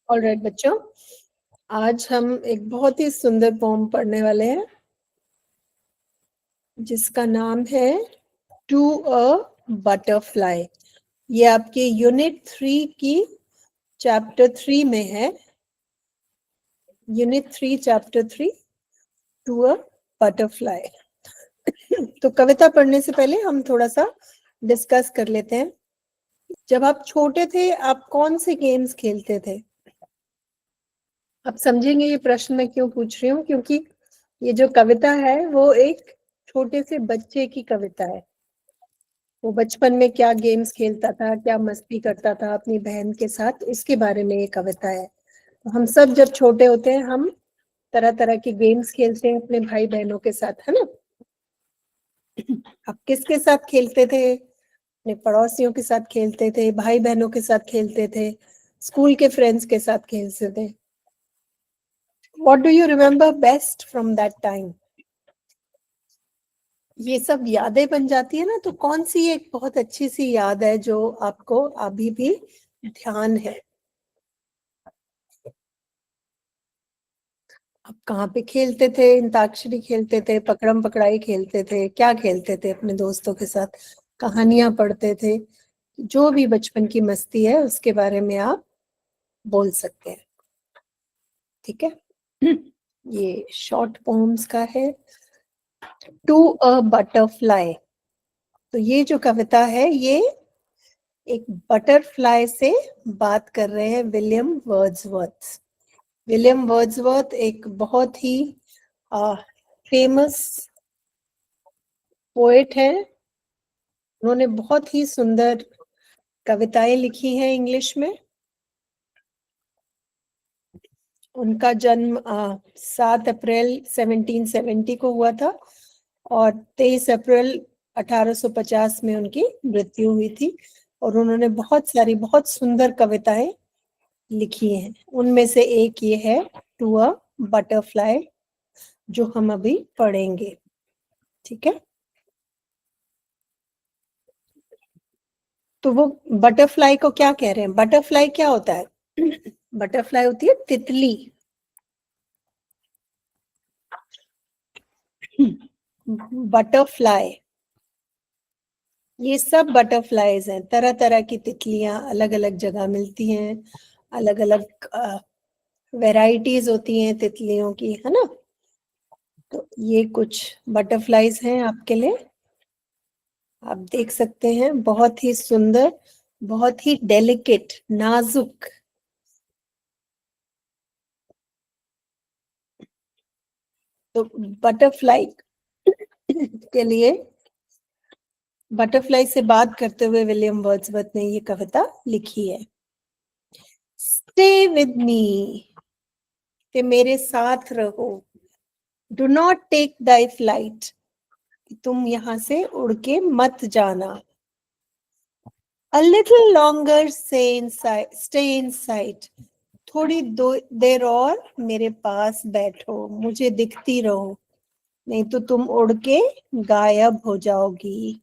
Alright बच्चों, आज हम एक बहुत ही सुंदर पोम पढ़ने वाले हैं जिसका नाम है टू अ बटरफ्लाई। ये आपके यूनिट 3 की चैप्टर 3 में है। Unit 3 chapter 3 to a butterfly. तो कविता पढ़ने से पहले हम थोड़ा सा डिस्कस कर लेते हैं। जब आप छोटे थे आप कौन से गेम्स खेलते थे? आप समझेंगे ये प्रश्न मैं क्यों पूछ रही हूँ, क्योंकि ये जो कविता है वो एक छोटे से बच्चे की कविता है। वो बचपन में क्या गेम्स खेलता था, क्या मस्ती करता था अपनी बहन के साथ, इसके बारे में ये कविता है। तो हम सब जब छोटे होते हैं हम तरह तरह के गेम्स खेलते हैं अपने भाई बहनों के साथ, है ना? आप किसके साथ खेलते थे? अपने पड़ोसियों के साथ खेलते थे, भाई बहनों के साथ खेलते थे, स्कूल के फ्रेंड्स के साथ खेलते थे। What do you remember best from that time? ये सब यादें बन जाती है ना, तो कौन सी एक बहुत अच्छी सी याद है जो आपको अभी भी ध्यान है? आप कहाँ पे खेलते थे? अंताक्षरी खेलते थे, पकड़म पकड़ाई खेलते थे, क्या खेलते थे अपने दोस्तों के साथ? कहानियां पढ़ते थे? जो भी बचपन की मस्ती है उसके बारे में आप बोल सकते हैं, ठीक है? ये शॉर्ट पोम्स का है, टू अ बटरफ्लाई। तो ये जो कविता है ये एक बटरफ्लाई से बात कर रहे हैं विलियम वर्ड्सवर्थ। विलियम वर्ड्सवर्थ एक बहुत ही फेमस पोएट है। उन्होंने बहुत ही सुंदर कविताएं लिखी हैं इंग्लिश में। उनका जन्म 7 अप्रैल 1770 को हुआ था और 23 अप्रैल 1850 में उनकी मृत्यु हुई थी। और उन्होंने बहुत सारी बहुत सुंदर कविताएं लिखी हैं। उनमें से एक ये है टू अ बटरफ्लाई, जो हम अभी पढ़ेंगे, ठीक है? तो वो बटरफ्लाई को क्या कह रहे हैं? बटरफ्लाई क्या होता है? बटरफ्लाई होती है तितली। बटरफ्लाई, ये सब बटरफ्लाईज हैं। तरह तरह की तितलियां अलग अलग जगह मिलती हैं, अलग अलग वेराइटीज होती हैं तितलियों की, है ना? तो ये कुछ बटरफ्लाईज हैं आपके लिए। आप देख सकते हैं, बहुत ही सुंदर, बहुत ही डेलिकेट, नाजुक। तो बटरफ्लाई के लिए, बटरफ्लाई से बात करते हुए विलियम वर्ड्सवर्थ ने ये कविता लिखी है। स्टे विद मी, कि मेरे साथ रहो। Do not take thy flight, तुम यहां से उड़ के मत जाना। A little longer stay inside, थोड़ी देर और मेरे पास बैठो, मुझे दिखती रहो, नहीं तो तुम उड़ के गायब हो जाओगी।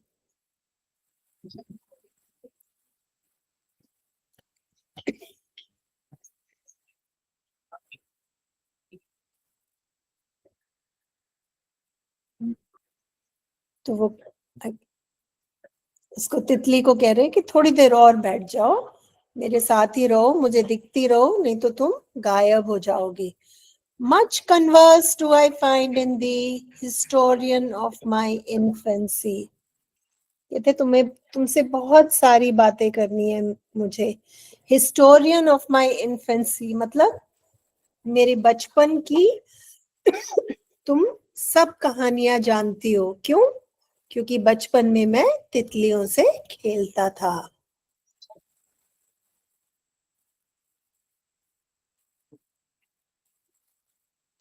तो वो उसको, तितली को कह रहे हैं कि थोड़ी देर और बैठ जाओ, मेरे साथ ही रहो, मुझे दिखती रहो, नहीं तो तुम गायब हो जाओगी। Much converse do I find in the historian of my infancy, कहते तुम्हें, तुमसे बहुत सारी बातें करनी है मुझे। हिस्टोरियन ऑफ माई इन्फेंसी मतलब मेरे बचपन की तुम सब कहानियां जानती हो। क्यों? क्योंकि बचपन में मैं तितलियों से खेलता था।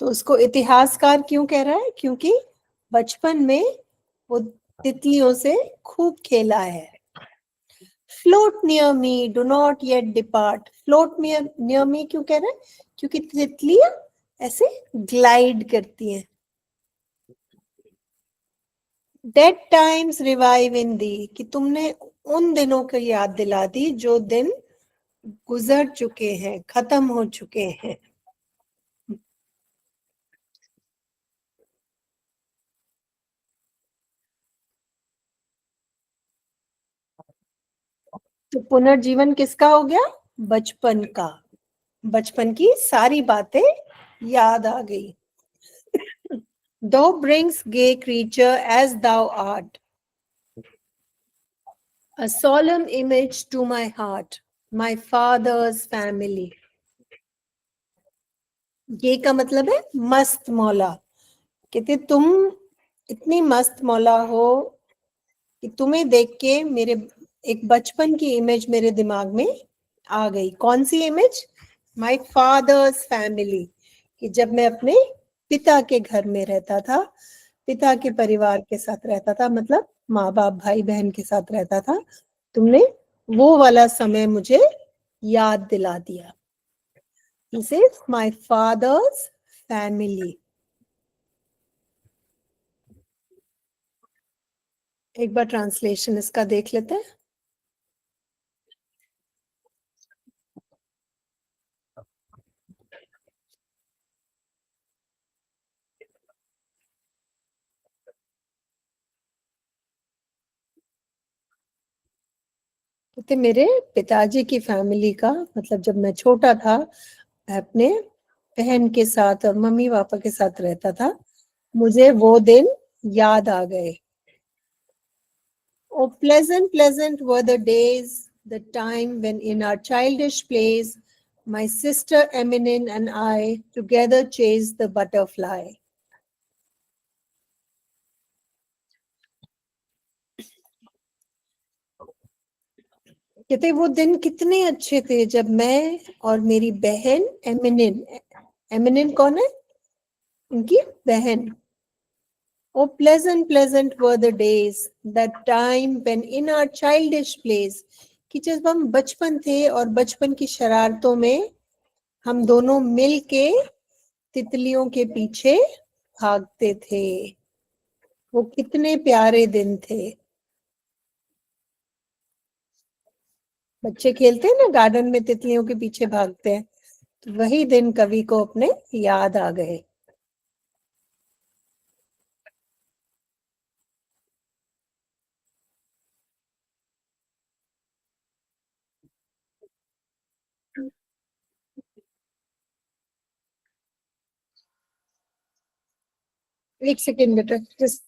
तो उसको इतिहासकार क्यों कह रहा है? क्योंकि बचपन में वो तितलियों से खूब खेला है। Float near me, do not yet depart. Float near me क्यों कह रहे हैं? क्योंकि तितलियां ऐसे ग्लाइड करती हैं। डेड टाइम्स रिवाइव इन दी, कि तुमने उन दिनों की याद दिला दी जो दिन गुजर चुके हैं, खत्म हो चुके हैं। तो पुनर्जीवन किसका हो गया? बचपन का। बचपन की सारी बातें याद आ गई। Thou brings gay creature as thou art, a solemn image to my heart, my father's family. ये का मतलब है मस्त मौला। कहते तुम इतनी मस्त मौला हो कि तुम्हें देख के मेरे एक बचपन की इमेज मेरे दिमाग में आ गई। कौन सी इमेज? माय फादर्स फैमिली, कि जब मैं अपने पिता के घर में रहता था, पिता के परिवार के साथ रहता था, मतलब माँ बाप भाई बहन के साथ रहता था, तुमने वो वाला समय मुझे याद दिला दिया। This is my father's family. एक बार ट्रांसलेशन इसका देख लेते हैं। कहते मेरे पिताजी की फैमिली का मतलब जब मैं छोटा था, मैं अपने बहन के साथ और मम्मी पापा के साथ रहता था, मुझे वो दिन याद आ गए। Oh, pleasant, pleasant were the days, the time when in our childish plays, my sister Eminem and I together chased the butterfly. कहते वो दिन कितने अच्छे थे जब मैं और मेरी बहन एमिनिन, एमिनिन कौन है? उनकी बहन। Oh, pleasant, pleasant were the days, that time when in our childish plays, कि जब हम बचपन थे और बचपन की शरारतों में हम दोनों मिल के तितलियों के पीछे भागते थे। वो कितने प्यारे दिन थे। बच्चे खेलते हैं ना गार्डन में, तितलियों के पीछे भागते हैं, तो वही दिन कवि को अपने याद आ गए। एक सेकेंड बेटा, जस्ट।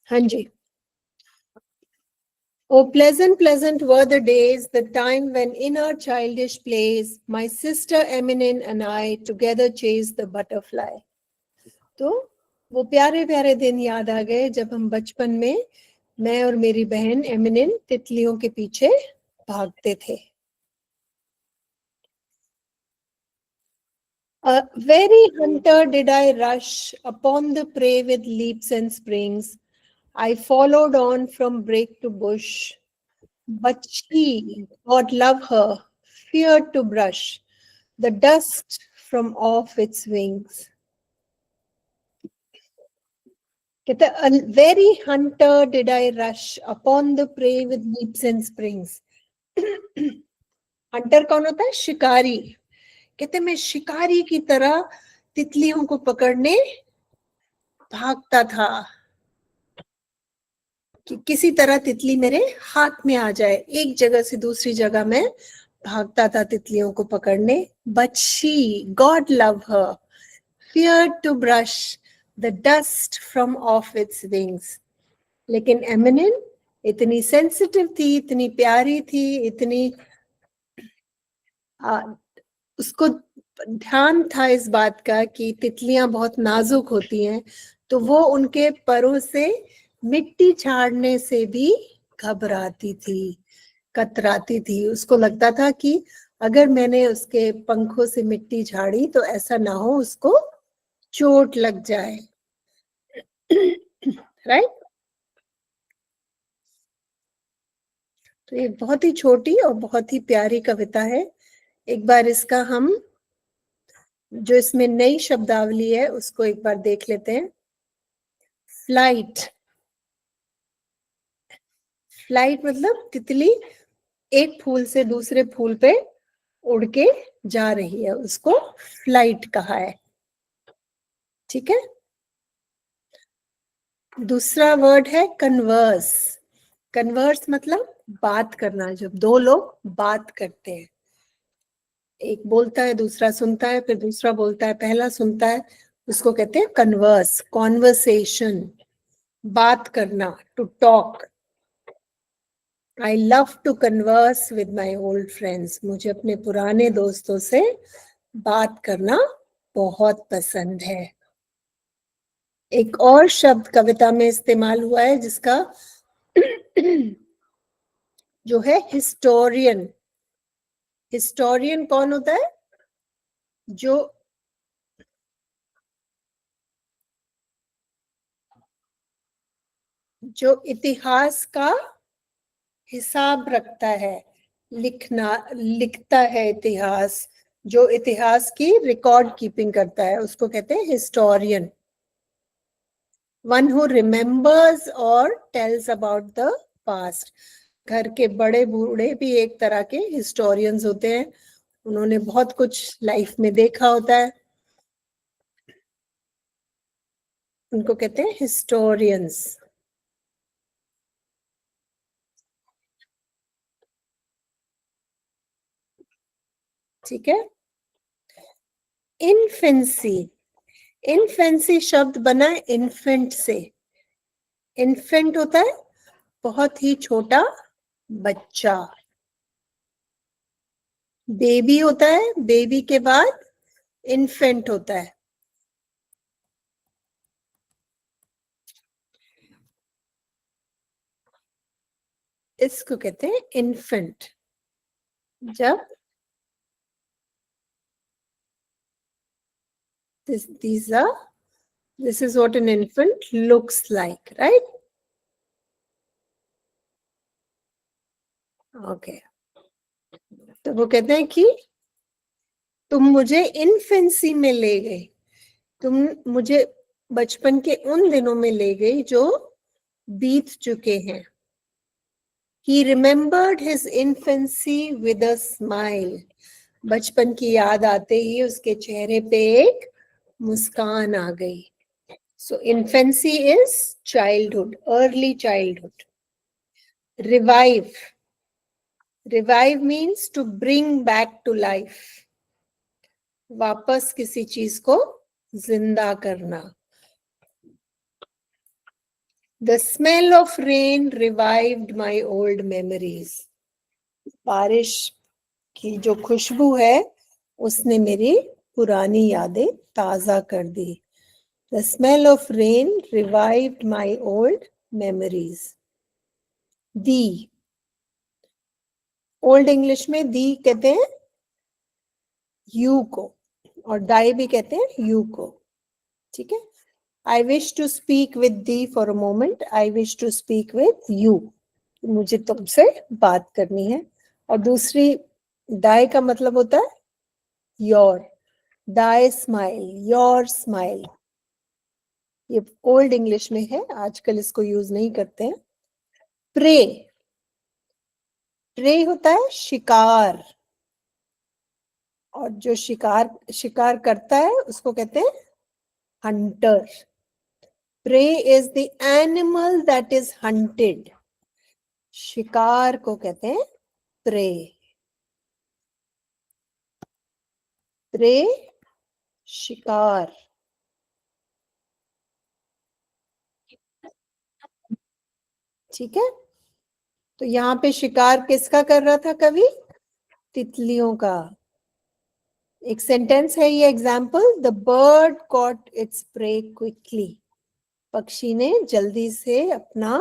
हाँ जी। Oh, pleasant, pleasant were the days, the time when in our childish plays, my sister Eminem and I together chased the butterfly. तो वो प्यारे प्यारे दिन याद आ गए जब हम बचपन में मैं और मेरी बहन एमिनेन तितलियों के पीछे भागते थे। A very hunter did I rush upon the prey with leaps and springs. I followed on from brake to bush. But she, God love her, feared to brush the dust from off its wings. कहते a very hunter did I rush upon the prey with leaps and springs. Hunter कौन होता है? शिकारी। कहते मैं शिकारी की तरह तितलियों को पकड़ने भागता था कि किसी तरह तितली मेरे हाथ में आ जाए। एक जगह से दूसरी जगह में भागता था तितलियों को पकड़ने। But she, God love her, feared to brush the dust from off its wings. लेकिन एमिनेन इतनी सेंसिटिव थी, इतनी प्यारी थी, इतनी उसको ध्यान था इस बात का कि तितलियां बहुत नाजुक होती हैं, तो वो उनके परों से मिट्टी झाड़ने से भी घबराती थी, कतराती थी। उसको लगता था कि अगर मैंने उसके पंखों से मिट्टी झाड़ी तो ऐसा ना हो उसको चोट लग जाए। राइट। तो ये बहुत ही छोटी और बहुत ही प्यारी कविता है। एक बार इसका हम जो इसमें नई शब्दावली है उसको एक बार देख लेते हैं। फ्लाइट, फ्लाइट मतलब तितली एक फूल से दूसरे फूल पे उड़ के जा रही है, उसको फ्लाइट कहा है। ठीक है। दूसरा वर्ड है कन्वर्स। कन्वर्स मतलब बात करना, जब दो लोग बात करते हैं, एक बोलता है दूसरा सुनता है, फिर दूसरा बोलता है पहला सुनता है, उसको कहते हैं कन्वर्स, कॉन्वर्सेशन, बात करना, to talk. I love to converse with my old friends, मुझे अपने पुराने दोस्तों से बात करना बहुत पसंद है। एक और शब्द कविता में इस्तेमाल हुआ है जिसका जो है हिस्टोरियन। हिस्टोरियन कौन होता है? जो इतिहास का हिसाब रखता है, लिखता है इतिहास, जो इतिहास की रिकॉर्ड कीपिंग करता है, उसको कहते हैं हिस्टोरियन। वन हु रिमेम्बर्स और टेल्स अबाउट द पास्ट। घर के बड़े बूढ़े भी एक तरह के हिस्टोरियंस होते हैं, उन्होंने बहुत कुछ लाइफ में देखा होता है, उनको कहते हैं हिस्टोरियंस। ठीक है। इनफेंसी, इनफेंसी शब्द बना है इन्फेंट से। इन्फेंट होता है बहुत ही छोटा बच्चा। बेबी होता है, बेबी के बाद इन्फेंट होता है। इसको कहते हैं इन्फेंट। जब this is what an infant looks like, right? Okay. तो वो कहते हैं कि तुम मुझे इन्फेंसी में ले गए, तुम मुझे बचपन के उन दिनों में ले गई जो बीत चुके हैं। He remembered his infancy with a smile. बचपन की याद आते ही उसके चेहरे पे एक मुस्कान आ गई। So infancy is childhood, early childhood. Revive. Revive means to bring back to life. वापस किसी चीज को जिंदा करना। The smell of rain revived my old memories. बारिश की जो खुशबू है उसने मेरी पुरानी यादें ताजा कर दी। The smell of rain revived my old memories. The, old English में दी कहते हैं यू को, और डाई भी कहते हैं यू को। ठीक है। I wish to speak with thee for a moment, I wish to speak with you, मुझे तुमसे बात करनी है। और दूसरी डाई का मतलब होता है your, thy smile, your smile. ये ओल्ड इंग्लिश में है, आजकल इसको यूज नहीं करते हैं। प्रे, प्रे होता है शिकार, और जो शिकार शिकार करता है उसको कहते हैं hunter. Prey is the animal that is hunted, शिकार को कहते हैं प्रे। प्रे शिकार। ठीक है। तो यहाँ पे शिकार किसका कर रहा था कवि? तितलियों का। एक सेंटेंस है ये example, the bird caught its prey quickly. पक्षी ने जल्दी से अपना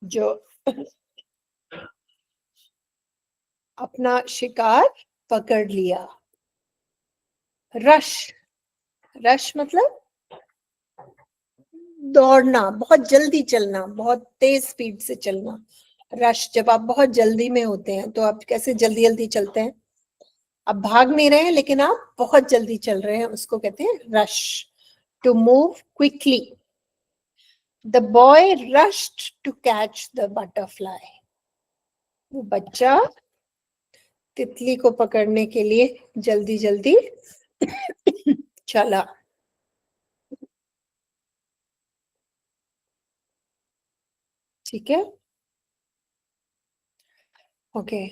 जो अपना शिकार पकड़ लिया। रश, रश मतलब दौड़ना, बहुत जल्दी चलना, बहुत तेज स्पीड से चलना। रश, जब आप बहुत जल्दी में होते हैं तो आप कैसे जल्दी जल्दी चलते हैं? आप भाग नहीं रहे हैं लेकिन आप बहुत जल्दी चल रहे हैं, उसको कहते हैं rush, to move quickly. The boy rushed to catch the butterfly. वो बच्चा तितली को पकड़ने के लिए जल्दी जल्दी चला। ठीक है, ओके।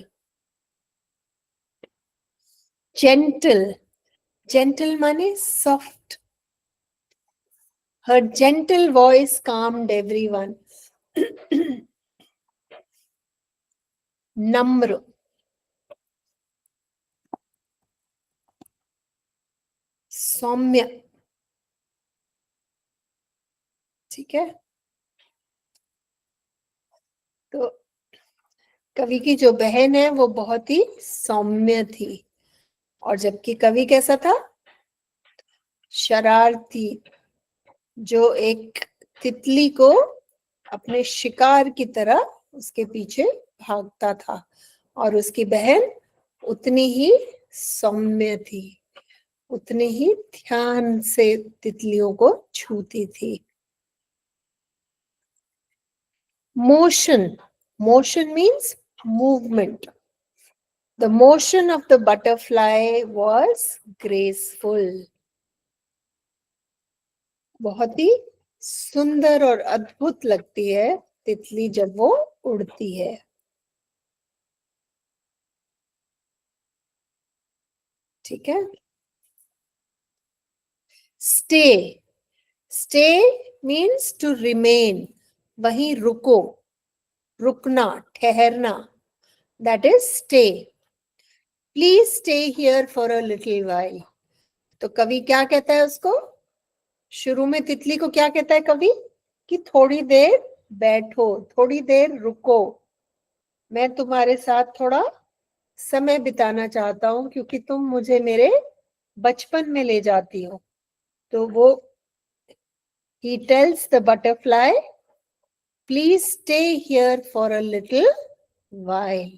जेंटल, जेंटल माने सॉफ्ट। हर जेंटल वॉइस calmed everyone. नम्र, सौम्य। ठीक है, तो कवि की जो बहन है वो बहुत ही सौम्य थी, और जबकि कवि कैसा था? शरारती, जो एक तितली को अपने शिकार की तरह उसके पीछे भागता था, और उसकी बहन उतनी ही सौम्य थी, उतने ही ध्यान से तितलियों को छूती थी। Motion. Motion means movement. The motion of the butterfly was graceful. बहुत ही सुंदर और अद्भुत लगती है तितली जब वो उड़ती है। ठीक है, stay, stay means to remain, वहीं रुको, रुकना, ठहरना, that is stay. Please stay here for a little while. तो कवि क्या कहता है उसको? शुरू में तितली को क्या कहता है कवि? कि थोड़ी देर बैठो, थोड़ी देर रुको, मैं तुम्हारे साथ थोड़ा समय बिताना चाहता हूं, क्योंकि तुम मुझे मेरे बचपन में ले जाती हो। तो वो he tells the butterfly, please stay here for a little while.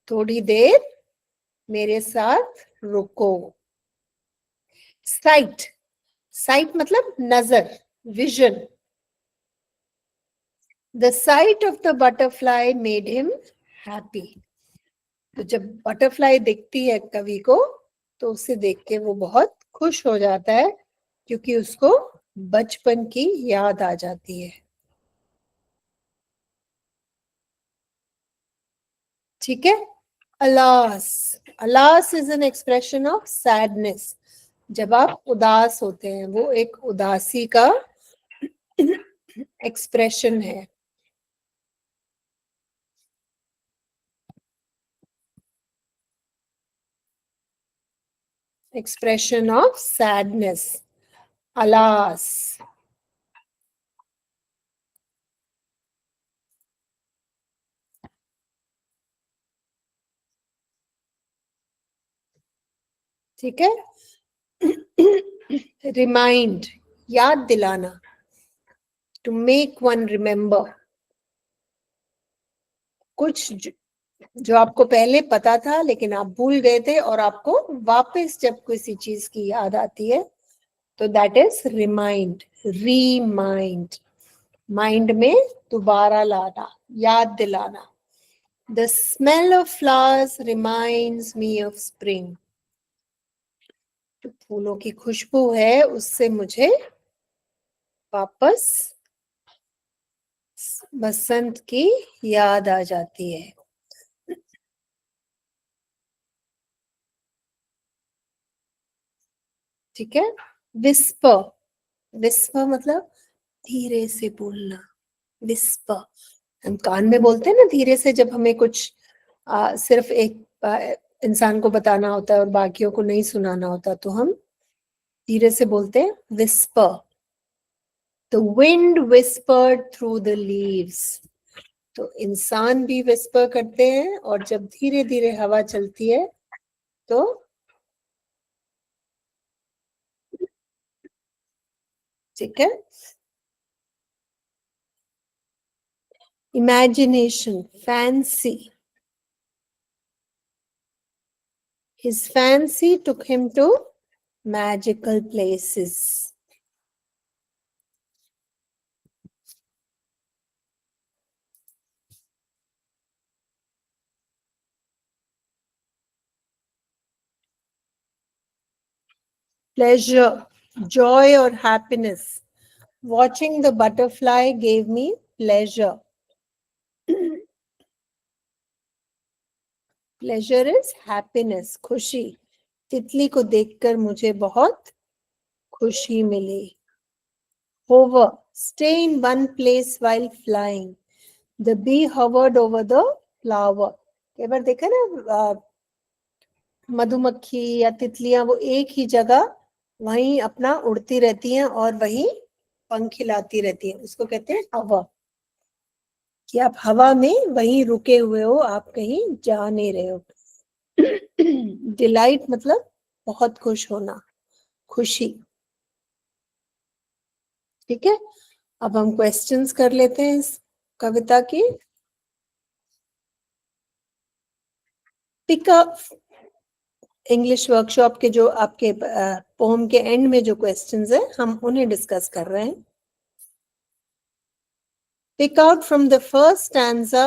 थोड़ी देर मेरे साथ रुको। साइट, साइट मतलब नजर, vision. The sight of the butterfly made him happy. तो जब बटरफ्लाई दिखती है कवि को, तो उसे देख के वो बहुत खुश हो जाता है, क्योंकि उसको बचपन की याद आ जाती है। ठीक है, alas, alas is an expression of sadness. जब आप उदास होते हैं, वो एक उदासी का एक्सप्रेशन है। Expression of sadness, alas. ठीक है, रिमाइंड, याद दिलाना, टू मेक वन रिमेम्बर। कुछ जो आपको पहले पता था लेकिन आप भूल गए थे, और आपको वापस जब किसी चीज की याद आती है, तो दैट इज रिमाइंड, रीमाइंड। माइंड में दोबारा लाना, याद दिलाना। The smell of flowers reminds me of spring. जो फूलों की खुशबू है उससे मुझे वापस बसंत की याद आ जाती है। ठीक है, विस्पर, विस्पर मतलब धीरे से बोलना, विस्पर। हम कान में बोलते हैं ना धीरे से, जब हमें कुछ सिर्फ एक इंसान को बताना होता है और बाकियों को नहीं सुनाना होता, तो हम धीरे से बोलते हैं whisper. The wind whispered through the leaves. तो इंसान भी विस्पर करते हैं, और जब धीरे धीरे हवा चलती है तो ठीक है, Imagination, fancy. His fancy took him to magical places. Pleasure, joy or happiness. Watching the butterfly gave me pleasure. Pleasure is happiness, खुशी. तितली को देखकर मुझे बहुत खुशी मिली. Hover, stay in one place while flying. The bee hovered over the flower. कई बार देखा ना, मधुमक्खी या तितलियां वो एक ही जगह वहीं अपना उड़ती रहती हैं और वहीं पंख खिलाती रहती हैं. उसको कहते हैं हवा. कि आप हवा में वहीं रुके हुए हो, आप कहीं जा नहीं रहे हो. डिलाइट मतलब बहुत खुश होना, खुशी. ठीक है, अब हम क्वेश्चंस कर लेते हैं इस कविता की. पिक अप इंग्लिश वर्कशॉप के जो आपके पोम के एंड में जो क्वेश्चंस है हम उन्हें डिस्कस कर रहे हैं. Pick out from the first stanza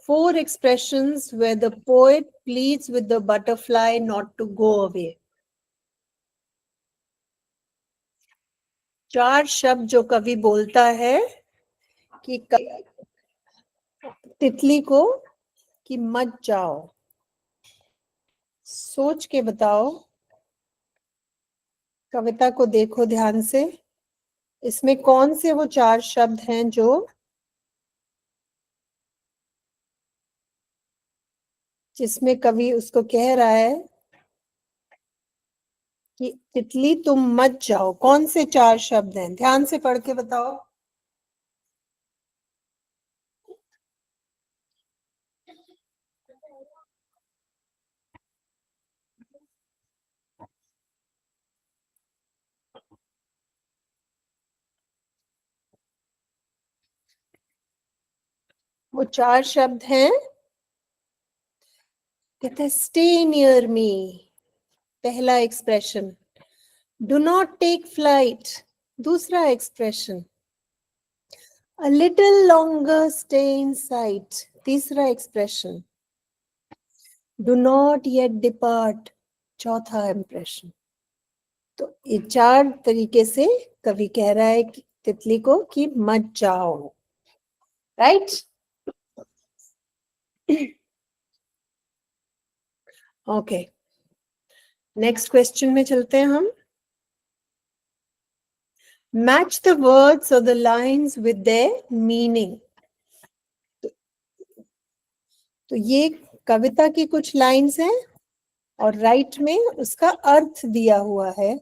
4 expressions where the poet pleads with the butterfly not to go away. 4 शब्द जो कवि बोलता है कि तितली को कि मत जाओ. सोच के बताओ. कविता को देखो ध्यान से. इसमें कौन से वो 4 शब्द हैं जो जिसमें कवि उसको कह रहा है कि तितली तुम मत जाओ. कौन से 4 शब्द हैं? ध्यान से पढ़ के बताओ. वो 4 शब्द हैं. कहते हैं स्टे नियर मी, पहला expression. Do not take flight, दूसरा expression. A little longer stay in sight, तीसरा expression. Do not yet depart, चौथा इंप्रेशन. तो ये 4 तरीके से कवि कह रहा है कि तितली को कि मत जाओ. राइट. ओके, नेक्स्ट क्वेश्चन में चलते हैं हम. मैच द वर्ड्स और the lines with their meaning. तो ये कविता की कुछ लाइंस हैं और राइट में उसका अर्थ दिया हुआ है.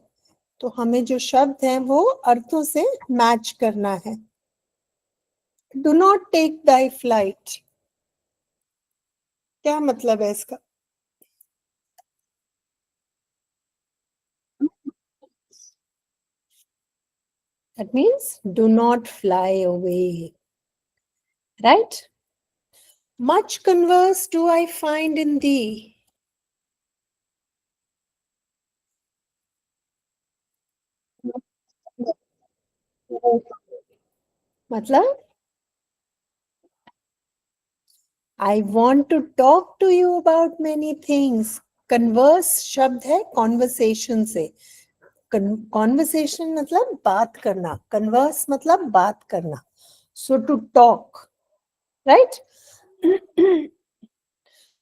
तो हमें जो शब्द हैं वो अर्थों से मैच करना है. Do not take thy flight, क्या मतलब है इसका? That means do not fly away. Right? Much converse do I find in thee. मतलब I want to talk to you about many things. Converse शब्द है conversation से. Conversation मतलब बात करना. Converse मतलब बात करना. So to talk. Right?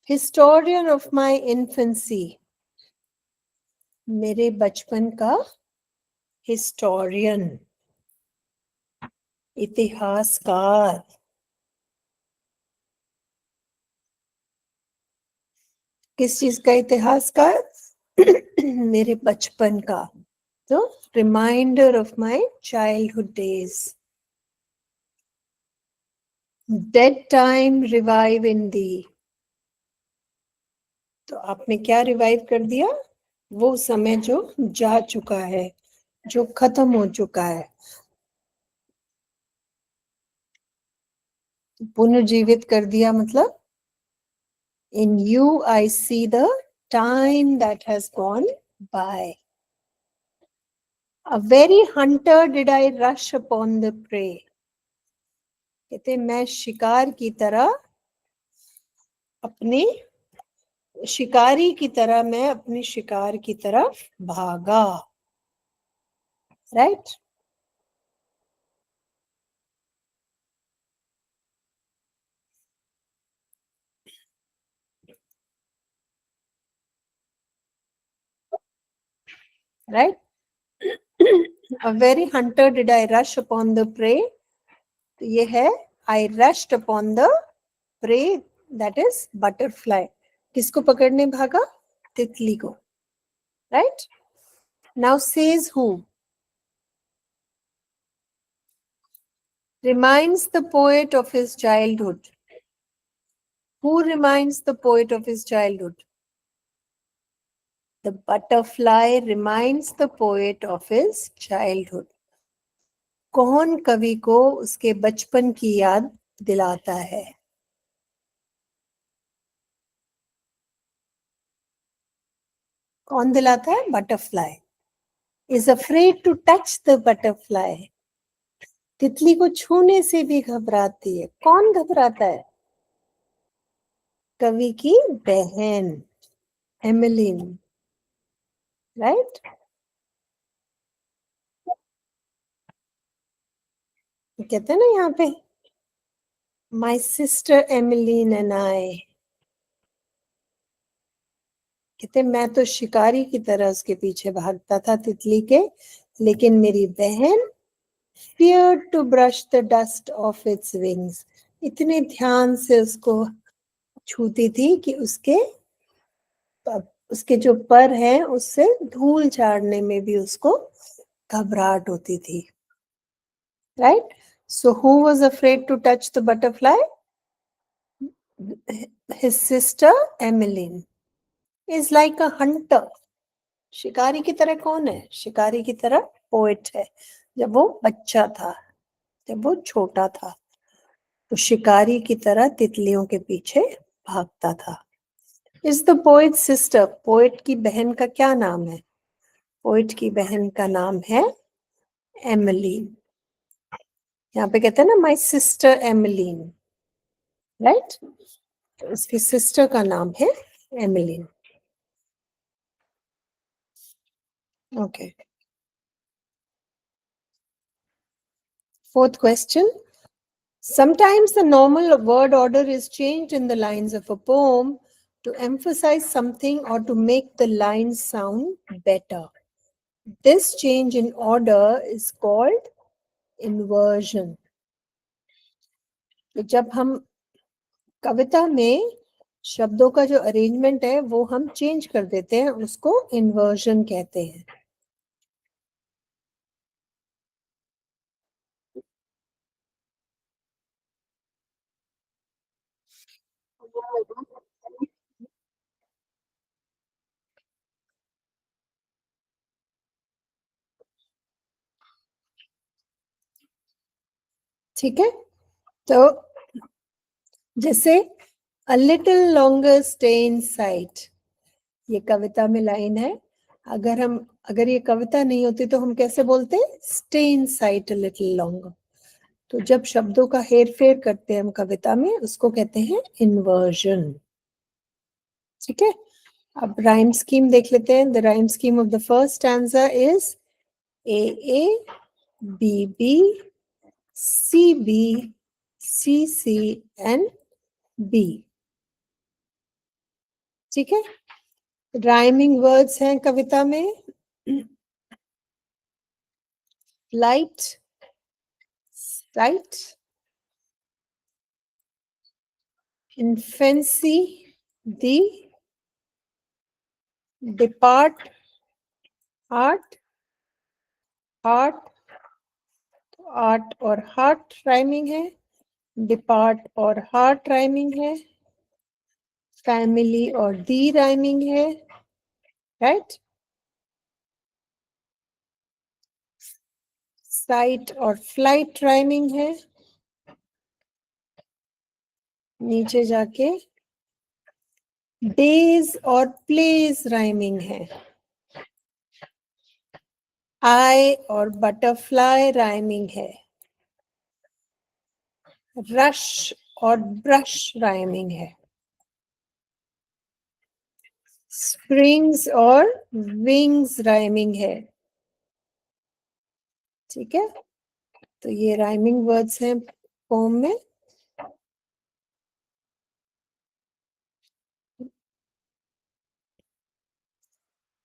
Historian of my infancy. मेरे बचपन का historian. इतिहासकार. किस चीज का इतिहासकार? मेरे बचपन का. तो reminder of my childhood days. Dead time revive in thee. तो आपने क्या रिवाइव कर दिया? वो समय जो जा चुका है, जो खत्म हो चुका है. पुनर्जीवित कर दिया मतलब in you I see the time that has gone by. A very hunter did I rush upon the prey. कहते मैं शिकार की तरह अपने शिकारी की तरह मैं अपने शिकार की तरफ भागा. Right. Right. A very hunter did I rush upon the prey. तो ये है I rushed upon the prey, that is butterfly. किसको पकड़ने भागा? तितली को. Right? Now says who? Reminds the poet of his childhood. Who reminds the poet of his childhood? The butterfly reminds the poet of his childhood. कौन कवि को उसके बचपन की याद दिलाता है? कौन दिलाता है? Butterfly. Is afraid to touch the butterfly. तितली को छूने से भी घबराती है. कौन घबराता है? कवि की बहन एमिलीन. राइट. कहते हैं ना यहाँ पे My sister Emmeline and I. कहते मैं तो शिकारी की तरह उसके पीछे भागता था तितली के, लेकिन मेरी बहन feared to brush the dust off its wings. इतने ध्यान से उसको छूती थी कि उसके जो पर हैं उससे धूल झाड़ने में भी उसको घबराहट होती थी. Right? So who was afraid to touch the butterfly? His sister Emmeline. Is like a hunter. शिकारी की तरह कौन है? शिकारी की तरह पोएट है. जब वो बच्चा था, जब वो छोटा था, तो शिकारी की तरह तितलियों के पीछे भागता था. Is the poet sister. Poet की बहन का क्या नाम है? पोएट की बहन का नाम है एमिलीन. यहाँ पे कहते हैं ना माय सिस्टर एमिलीन. राइट. उसकी सिस्टर का नाम है Emmeline. Okay. Fourth question. Sometimes the normal word order is changed in the lines of a poem to emphasize something or to make the lines sound better. This change in order is called inversion. तो जब हम कविता में शब्दों का जो arrangement है वो हम चेंज कर देते हैं, उसको इन्वर्जन कहते हैं. ठीक है. तो जैसे a little longer stay in sight, ये कविता में लाइन है. अगर ये कविता नहीं होती तो हम कैसे बोलते? Stay in sight a little longer. तो जब शब्दों का हेर फेर करते हैं हम कविता में, उसको कहते हैं इन्वर्जन. ठीक है. अब राइम स्कीम देख लेते हैं. The rhyme scheme of the first stanza is A A B B C B C C and B. ठीक है. राइमिंग वर्ड्स हैं कविता में. Light, right, infancy, the, depart, art, heart. Art और हार्ट राइमिंग है. डिपार्ट और heart rhyming है. Family और दी राइमिंग है. राइट. साइट और फ्लाइट राइमिंग है. नीचे जाके डेज और प्लेस राइमिंग है, आई और बटरफ्लाई राइमिंग है, रश और ब्रश राइमिंग है, स्प्रिंग्स और विंग्स राइमिंग है। ठीक है, तो ये राइमिंग वर्ड्स हैं पोम में।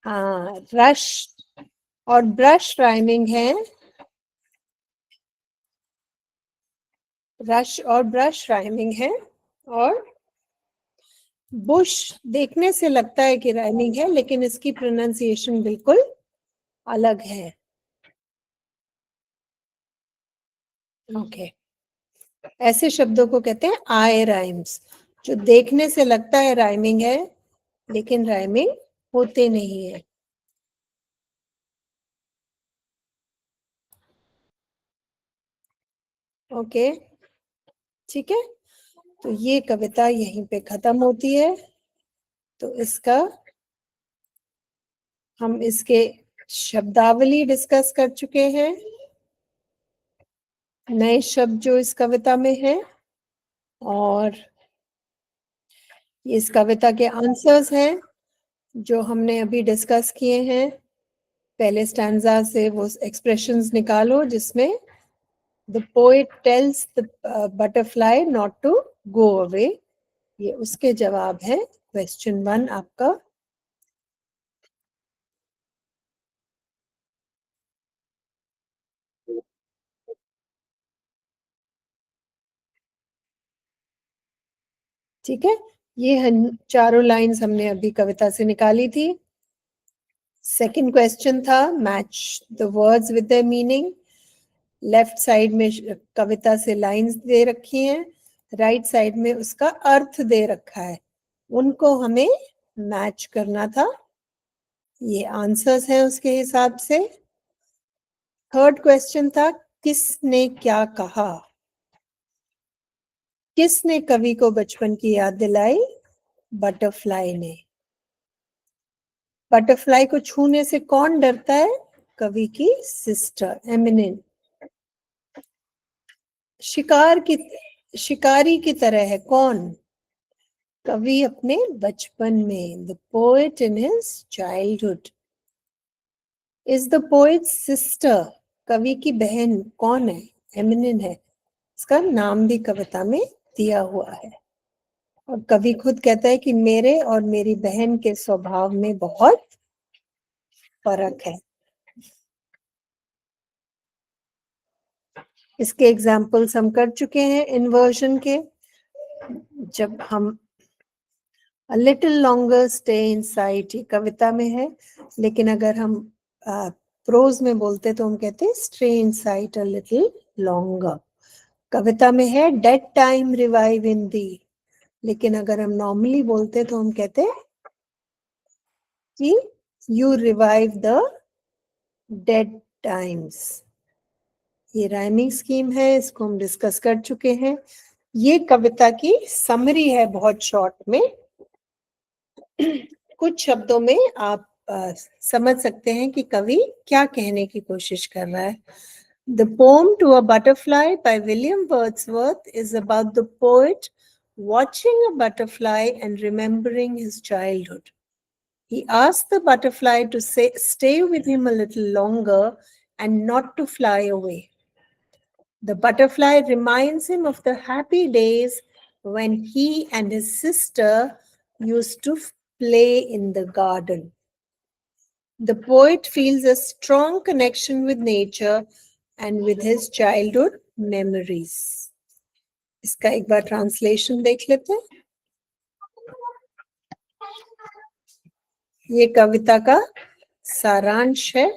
हाँ, रश और ब्रश राइमिंग है, रश और ब्रश राइमिंग है, और बुश देखने से लगता है कि राइमिंग है, लेकिन इसकी प्रोनाउंसिएशन बिल्कुल अलग है। ओके, ऐसे शब्दों को कहते हैं आई राइम्स, जो देखने से लगता है राइमिंग है, लेकिन राइमिंग होते नहीं है। ओके, ठीक है, तो ये कविता यहीं पे खत्म होती है। तो इसका हम इसके शब्दावली डिस्कस कर चुके हैं, नए शब्द जो इस कविता में है, और इस कविता के आंसर्स हैं जो हमने अभी डिस्कस किए हैं। पहले स्टैंजा से वो एक्सप्रेशंस निकालो जिसमें the poet tells the butterfly not to go away, ये उसके जवाब है क्वेश्चन 1 आपका। ठीक है, ये चारों लाइंस हमने अभी कविता से निकाली थी। सेकंड क्वेश्चन था match the words with the meaning. Left side में कविता से लाइंस दे रखी हैं, राइट साइड में उसका अर्थ दे रखा है, उनको हमें मैच करना था। ये आंसर्स हैं उसके हिसाब से। थर्ड क्वेश्चन था किसने क्या कहा, किसने कवि को बचपन की याद दिलाई, बटरफ्लाई ने। बटरफ्लाई को छूने से कौन डरता है, कवि की सिस्टर एमिनेंट। शिकार की शिकारी की तरह है कौन, कवि अपने बचपन में, the poet in his childhood. Is the poet sister, कवि की बहन कौन है, एमिनेंट है, इसका नाम भी कविता में दिया हुआ है। और कवि खुद कहता है कि मेरे और मेरी बहन के स्वभाव में बहुत फर्क है। इसके एग्जाम्पल्स हम कर चुके हैं इन्वर्जन के, जब हम अ little longer stay in site, ये कविता में है, लेकिन अगर हम प्रोज में बोलते तो हम कहते हैं stay in sight a little longer. कविता में है dead time revive in thee, लेकिन अगर हम नॉर्मली बोलते तो हम कहते हैं कि you revive the dead times. ये राइमिंग स्कीम है, इसको हम डिस्कस कर चुके हैं। ये कविता की समरी है बहुत शॉर्ट में। कुछ शब्दों में आप समझ सकते हैं कि कवि क्या कहने की कोशिश कर रहा है। The poem To a Butterfly by William Wordsworth is about the poet watching a butterfly and remembering his childhood. He asks the butterfly to stay with him a little longer and not to fly away. The butterfly reminds him of the happy days when he and his sister used to play in the garden. The poet feels a strong connection with nature and with his childhood memories. इसका एक बार translation देख लेते हैं। ये कविता का सारांश है।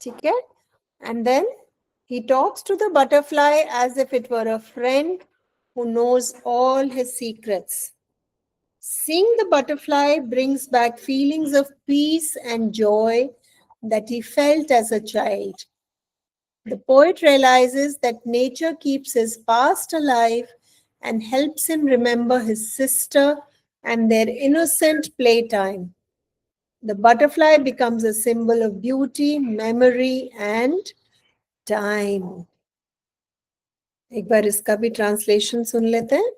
ठीक है? And then he talks to the butterfly as if it were a friend who knows all his secrets. Seeing the butterfly brings back feelings of peace and joy that he felt as a child. The poet realizes that nature keeps his past alive and helps him remember his sister and their innocent playtime. The butterfly becomes a symbol of beauty, memory, and time. एक बार इसका भी translation सुन लेते हैं.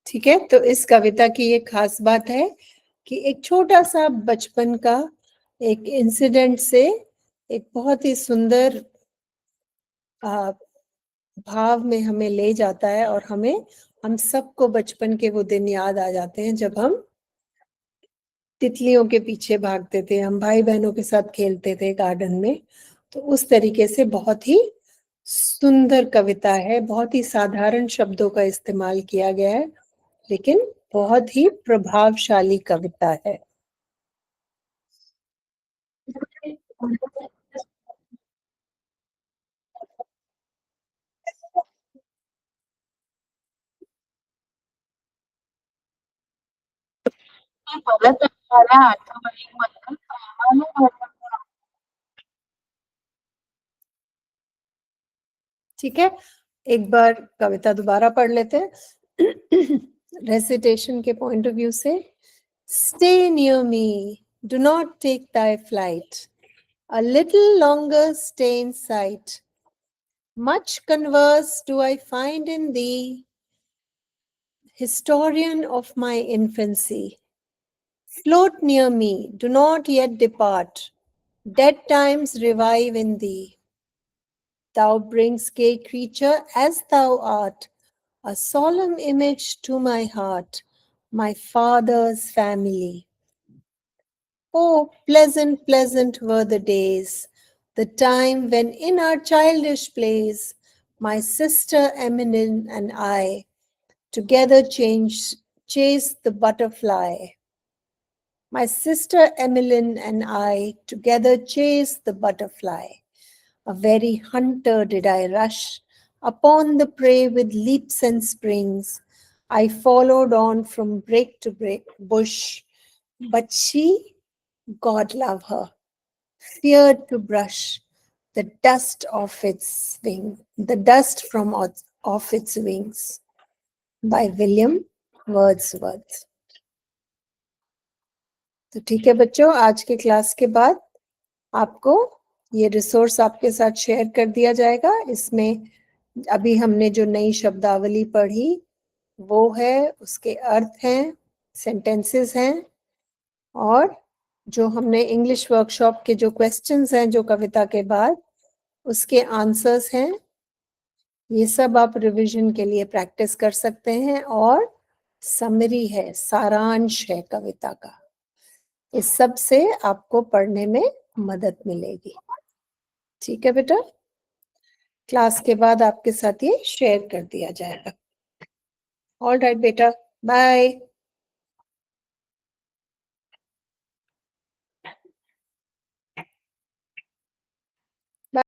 ठीक है, तो इस कविता की एक खास बात है कि एक छोटा सा बचपन का एक इंसिडेंट से एक बहुत ही सुंदर भाव में हमें ले जाता है और हम सबको बचपन के वो दिन याद आ जाते हैं जब हम तितलियों के पीछे भागते थे, हम भाई बहनों के साथ खेलते थे गार्डन में. तो उस तरीके से बहुत ही सुंदर कविता है, बहुत ही साधारण शब्दों का इस्तेमाल किया गया है, लेकिन बहुत ही प्रभावशाली कविता है. ठीक है, एक बार कविता दोबारा पढ़ लेते हैं रेसिटेशन के पॉइंट ऑफ व्यू से. Stay near me, do not take thy flight. A little longer stay in sight. Much converse do I find in thee, historian of my infancy. Float near me, do not yet depart. Dead times revive in thee. Thou brings gay creature as thou art, a solemn image to my heart, my father's family. Oh, pleasant, pleasant were the days, the time when in our childish plays, my sister Emmeline and I together chased the butterfly. My sister Emmeline and I together chased the butterfly. A very hunter did I rush upon the prey with leaps and springs. I followed on from brake to bush, but she, God love her, feared to brush the dust off its wings. By William Wordsworth. तो ठीक है बच्चों, आज के class के बाद आपको ये रिसोर्स आपके साथ शेयर कर दिया जाएगा. इसमें अभी हमने जो नई शब्दावली पढ़ी वो है, उसके अर्थ हैं, सेंटेंसेस हैं, और जो हमने इंग्लिश वर्कशॉप के जो क्वेश्चंस हैं जो कविता के बाद, उसके आंसर्स हैं. ये सब आप रिवीजन के लिए प्रैक्टिस कर सकते हैं. और समरी है, सारांश है कविता का. इस सब से आपको पढ़ने में मदद मिलेगी. ठीक है बेटा, क्लास के बाद आपके साथ ये शेयर कर दिया जाएगा. ऑल राइट बेटा, बाय.